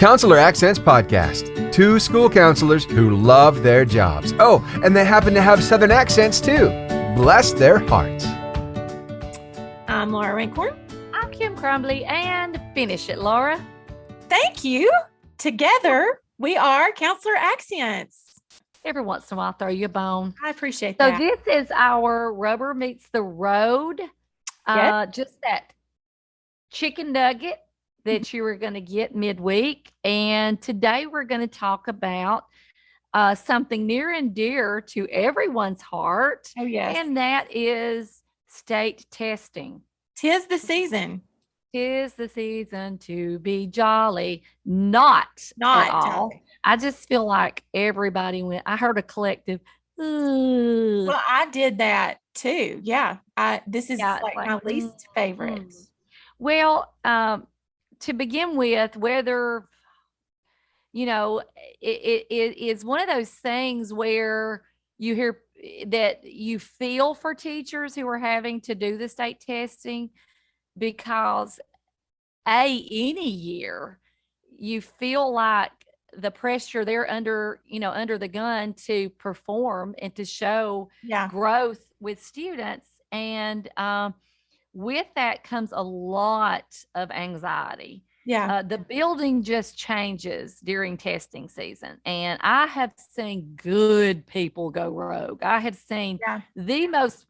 Counselor Accents Podcast. Two school counselors who love their jobs. Oh, and they happen to have Southern accents too. Bless their hearts. I'm Laura Rankhorn. I'm Kim Crumbly, and finish it, Laura. Thank you. Together, we are Counselor Accents. Every once in a while, I'll throw you a bone. I appreciate So that. this is our rubber meets the road. Yes. Just that chicken nugget that you were going to get midweek. And today we're going to talk about something near and dear to everyone's heart. Oh, yes. And that is state testing. 'Tis the season. 'Tis the season to be jolly. Not at all. Jolly. I just feel like everybody went. I heard a collective. "Ugh." Well, I did that too. Yeah. This is Yeah, it's like like, my least favorite. Well, to begin with, whether it is one of those things where you hear that you feel for teachers who are having to do the state testing, because any year you feel like the pressure they're under the gun to perform and to show Yeah. growth with students. And with that comes a lot of anxiety. Yeah. The building just changes during testing season. And I have seen good people go rogue. I have seen the most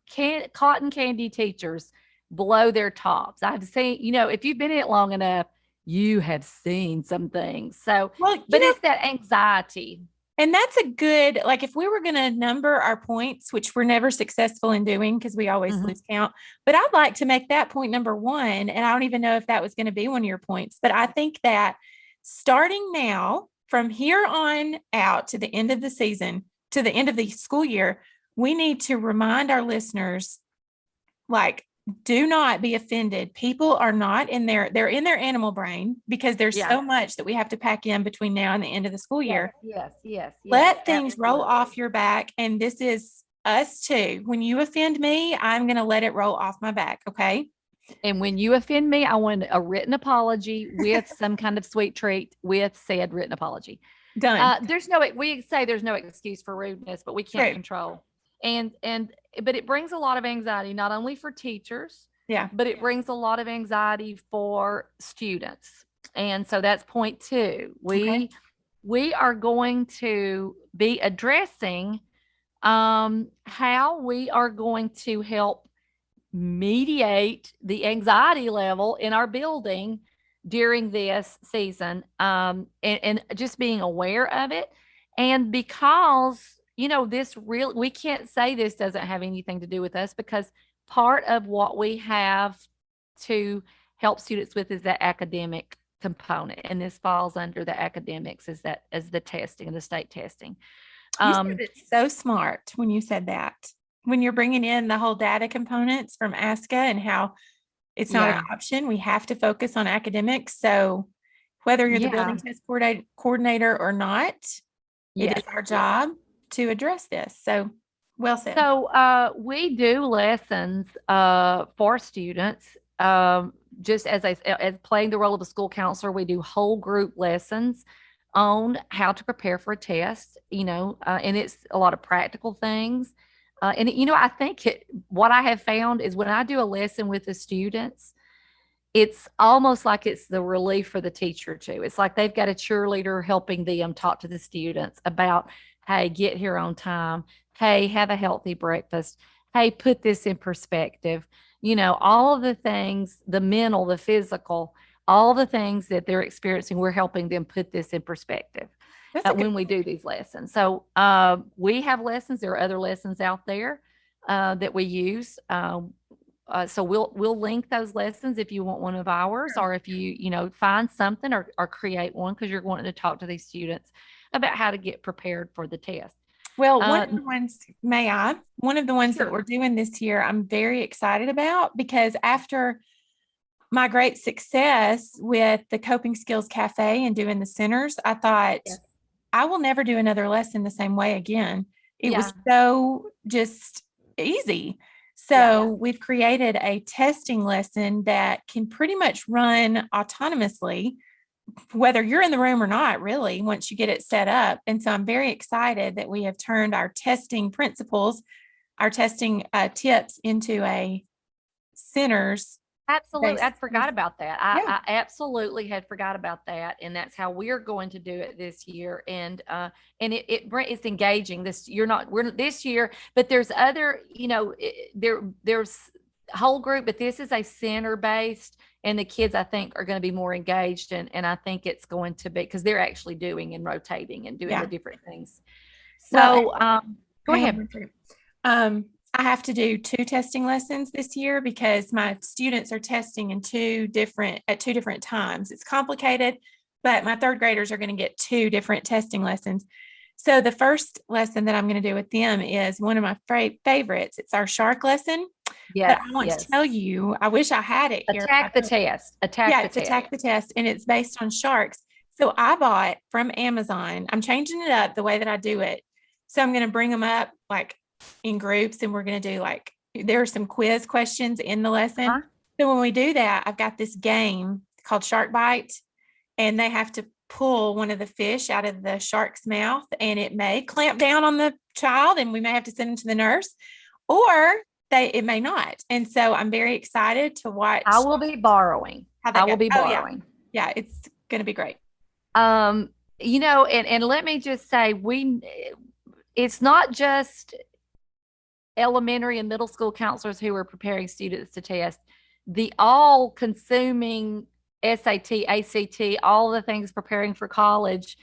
cotton candy teachers blow their tops. I've seen, if you've been in it long enough, you have seen some things. So, but it's that anxiety. And that's a good, like, if we were going to number our points, which we're never successful in doing because we always lose count, but I'd like to make that point number one. And I don't even know if that was going to be one of your points, but I think that starting now, from here on out to the end of the season, to the end of the school year, we need to remind our listeners, like, do not be offended. People are not they're in their animal brain because there's so much that we have to pack in between now and the end of the school year. Yes. Let things roll off your back. And this is us too. When you offend me, I'm going to let it roll off my back. Okay. And when you offend me, I want a written apology with some kind of sweet treat with said written apology. Done. We say there's no excuse for rudeness, but we can't control. But it brings a lot of anxiety, not only for teachers, but it brings a lot of anxiety for students. And so that's point two. We are going to be addressing how we are going to help mediate the anxiety level in our building during this season, and just being aware of it. And because we can't say this doesn't have anything to do with us, because part of what we have to help students with is that academic component. And this falls under the academics as the testing and the state testing. You said it's so smart when you said that, when you're bringing in the whole data components from ASCA and how it's not an option. We have to focus on academics. So whether you're the building test coordinator or not, it is our job to address this. So well said. So we do lessons for students, just as playing the role of a school counselor. We do whole group lessons on how to prepare for a test, and it's a lot of practical things. I think what I have found is when I do a lesson with the students, it's almost like it's the relief for the teacher too. It's like they've got a cheerleader helping them talk to the students about, hey, get here on time. Hey, have a healthy breakfast. Hey, put this in perspective. All of the things, the mental, the physical, all the things that they're experiencing, we're helping them put this in perspective when we do these lessons. So we have lessons. There are other lessons out there that we use. So we'll link those lessons if you want one of ours, or if you find something or create one because you're wanting to talk to these students about how to get prepared for the test. Well, one of the ones that we're doing this year, I'm very excited about, because after my great success with the Coping Skills Cafe and doing the centers, I thought I will never do another lesson the same way again. It was so just easy. So we've created a testing lesson that can pretty much run autonomously whether you're in the room or not, really, once you get it set up. And so I'm very excited that we have turned our testing principles, our testing tips into a centers. Absolutely. I based. forgot about that. Yeah. I absolutely had forgot about that. And that's how we're going to do it this year. And it's engaging this, we're this year, but there's other, there's whole group, but this is a center based, and the kids, I think, are going to be more engaged. And I think it's going to be, because they're actually doing and rotating and doing Yeah. the different things. Well, So, go hang on ahead. one second. I have to do 2 testing lessons this year because my students are testing at 2 different times. It's complicated, but my 3rd graders are going to get 2 different testing lessons. So the first lesson that I'm going to do with them is one of my favorites. It's our shark lesson. But Yes. I want Yes. to tell you, I wish I had it here. Attack the test. Yeah, it's Attack the Test, and it's based on sharks. So I bought from Amazon. I'm changing it up the way that I do it. So I'm going to bring them up like in groups, and we're going to do like, there are some quiz questions in the lesson. Uh-huh. So when we do that, I've got this game called Shark Bite, and they have to pull one of the fish out of the shark's mouth, and it may clamp down on the child, and we may have to send them to the nurse, or it may not. And so I'm very excited to watch. I will be borrowing. How will be borrowing. Yeah, it's going to be great. And let me just say, it's not just elementary and middle school counselors who are preparing students to test. The all consuming SAT, ACT, all the things preparing for college,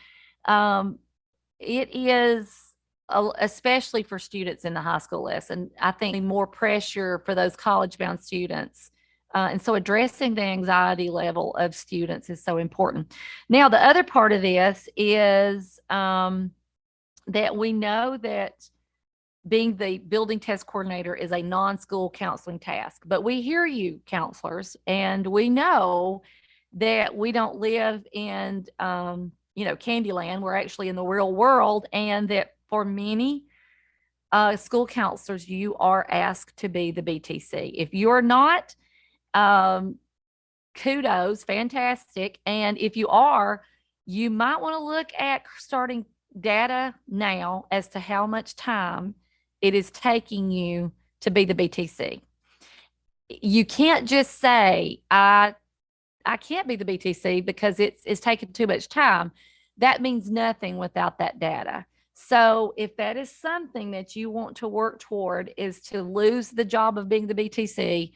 it is, especially for students in the high school lesson, I think more pressure for those college bound students. And so addressing the anxiety level of students is so important. Now, the other part of this is that we know that being the building test coordinator is a non-school counseling task, but we hear you, counselors, and we know that we don't live in, Candyland. We're actually in the real world, and that for many school counselors, you are asked to be the BTC. If you're not, kudos, fantastic. And if you are, you might want to look at starting data now as to how much time it is taking you to be the BTC. You can't just say, I can't be the BTC because it's taking too much time. That means nothing without that data. So if that is something that you want to work toward, is to lose the job of being the BTC,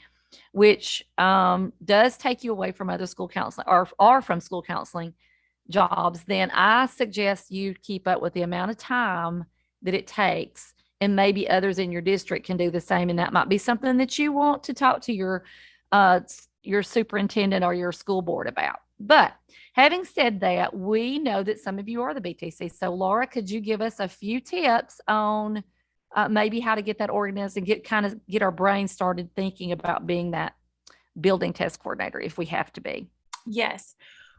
which does take you away from other school counseling or from school counseling jobs, then I suggest you keep up with the amount of time that it takes, and maybe others in your district can do the same. And that might be something that you want to talk to your superintendent or your school board about. But having said that, we know that some of you are the BTC. So Laura, could you give us a few tips on maybe how to get that organized and get our brain started thinking about being that building test coordinator if we have to be? Yes.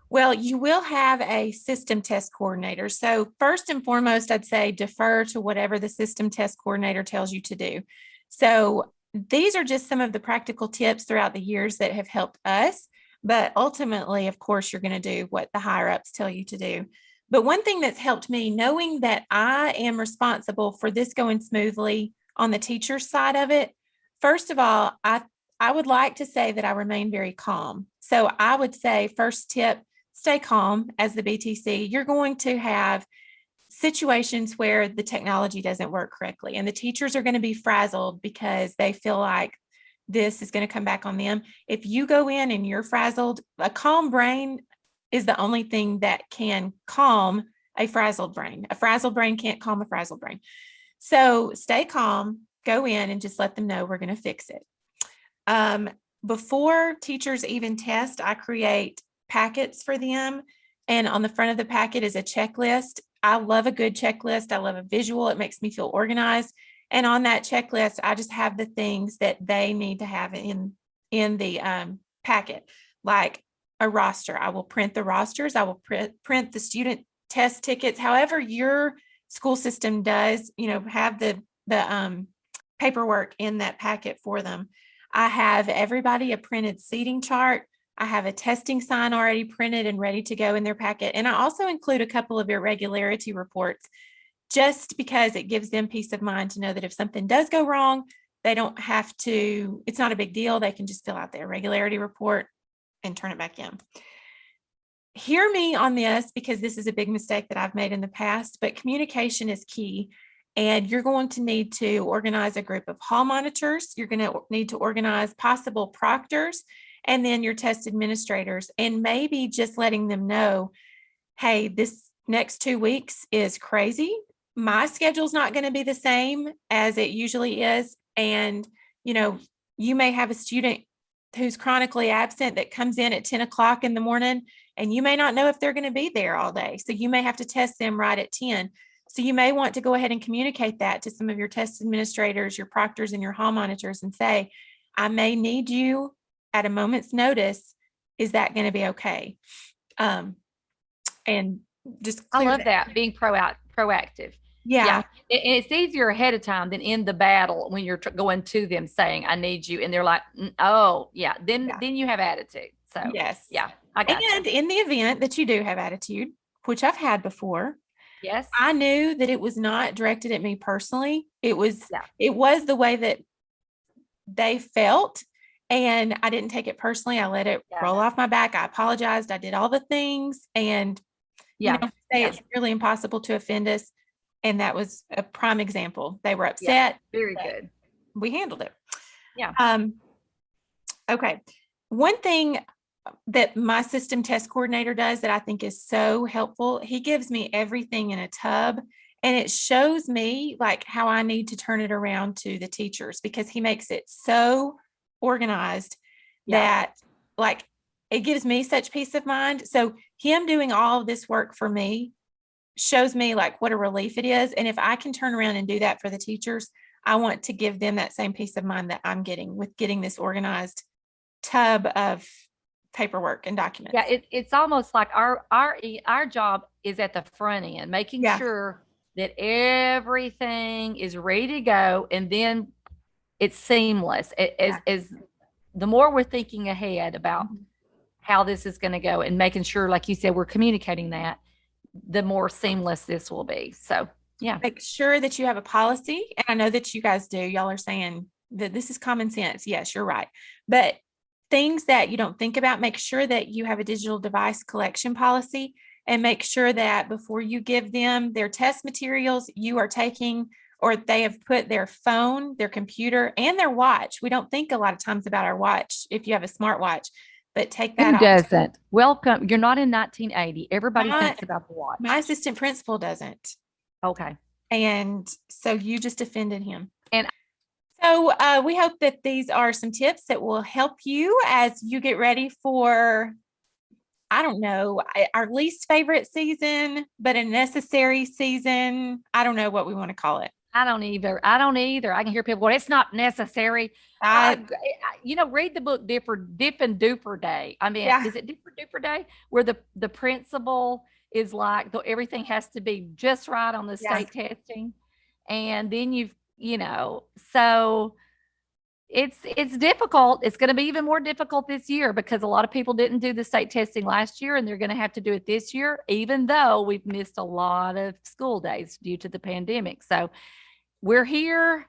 Well, you will have a system test coordinator. So first and foremost, I'd say defer to whatever the system test coordinator tells you to do. So these are just some of the practical tips throughout the years that have helped us. But ultimately, of course, you're going to do what the higher ups tell you to do. But one thing that's helped me, knowing that I am responsible for this going smoothly on the teacher's side of it, first of all, I would like to say that I remain very calm. So I would say, first tip, stay calm as the BTC. You're going to have situations where the technology doesn't work correctly, and the teachers are going to be frazzled because they feel like this is going to come back on them. If you go in and you're frazzled, a calm brain is the only thing that can calm a frazzled brain. A frazzled brain can't calm a frazzled brain. So stay calm, go in and just let them know we're going to fix it. Before teachers even test, I create packets for them. And on the front of the packet is a checklist. I love a good checklist. I love a visual. It makes me feel organized. And on that checklist, I just have the things that they need to have in the packet, like a roster. I will print the rosters. I will print the student test tickets. However your school system does, have the paperwork in that packet for them. I have everybody a printed seating chart I have a testing sign already printed and ready to go in their packet. And I also include a couple of irregularity reports just because it gives them peace of mind to know that if something does go wrong, they don't have to, it's not a big deal. They can just fill out the irregularity report and turn it back in. Hear me on this because this is a big mistake that I've made in the past, but communication is key. And you're going to need to organize a group of hall monitors. You're going to need to organize possible proctors and then your test administrators, and maybe just letting them know, hey, this next 2 weeks is crazy. My schedule's not going to be the same as it usually is. And, you may have a student who's chronically absent that comes in at 10 o'clock in the morning, and you may not know if they're going to be there all day. So you may have to test them right at 10. So you may want to go ahead and communicate that to some of your test administrators, your proctors, and your hall monitors and say, I may need you at a moment's notice. Is that going to be okay? And just I love that, being proactive. Yeah. It's easier ahead of time than in the battle when you're going to them saying, I need you. And they're like, oh, yeah. Then you have attitude. So, yes. Yeah. I got and in the event that you do have attitude, which I've had before, yes, I knew that it was not directed at me personally. It was the way that they felt. And I didn't take it personally. I let it roll off my back. I apologized. I did all the things. And it's really impossible to offend us. And that was a prime example. They were upset. Very good. We handled it. Yeah. Okay. One thing that my system test coordinator does that I think is so helpful, he gives me everything in a tub, and it shows me like how I need to turn it around to the teachers, because he makes it so organized that like it gives me such peace of mind. So him doing all of this work for me shows me like what a relief it is. And if I can turn around and do that for the teachers, I want to give them that same peace of mind that I'm getting with getting this organized tub of paperwork and documents. Yeah, it's almost like our job is at the front end, making sure that everything is ready to go, and then it's seamless. As the more we're thinking ahead about how this is going to go and making sure, like you said, we're communicating that, the more seamless this will be. So make sure that you have a policy. And I know that you guys do. Y'all are saying that this is common sense. Yes, you're right. But things that you don't think about, make sure that you have a digital device collection policy, and make sure that before you give them their test materials, you are taking, or they have put their phone, their computer, and their watch. We don't think a lot of times about our watch if you have a smartwatch, but take that off. Who doesn't? Too. Welcome. You're not in 1980. Everybody thinks about the watch. My assistant principal doesn't. Okay. And so you just offended him. And so we hope that these are some tips that will help you as you get ready for, I don't know, our least favorite season, but a necessary season. I don't know what we want to call it. I don't either. I can hear people going, it's not necessary. Read the book Dip and Duper Day. I mean, is it Dip or Duper Day? Where the principal is like, everything has to be just right on the state testing. And then so it's difficult. It's going to be even more difficult this year because a lot of people didn't do the state testing last year, and they're going to have to do it this year, even though we've missed a lot of school days due to the pandemic. So we're here.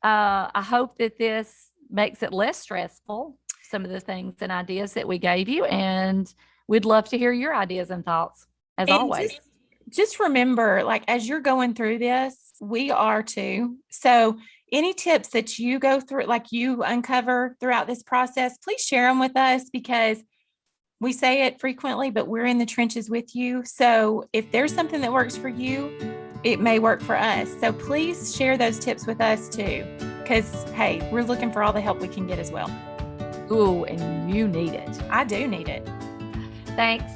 I hope that this makes it less stressful, some of the things and ideas that we gave you, and we'd love to hear your ideas and thoughts as always. Just remember, like, as you're going through this, we are too. So any tips that you go through, like you uncover throughout this process, please share them with us, because we say it frequently, but we're in the trenches with you. So if there's something that works for you, it may work for us. So please share those tips with us too, because, hey, we're looking for all the help we can get as well. Ooh, and you need it. I do need it. Thanks.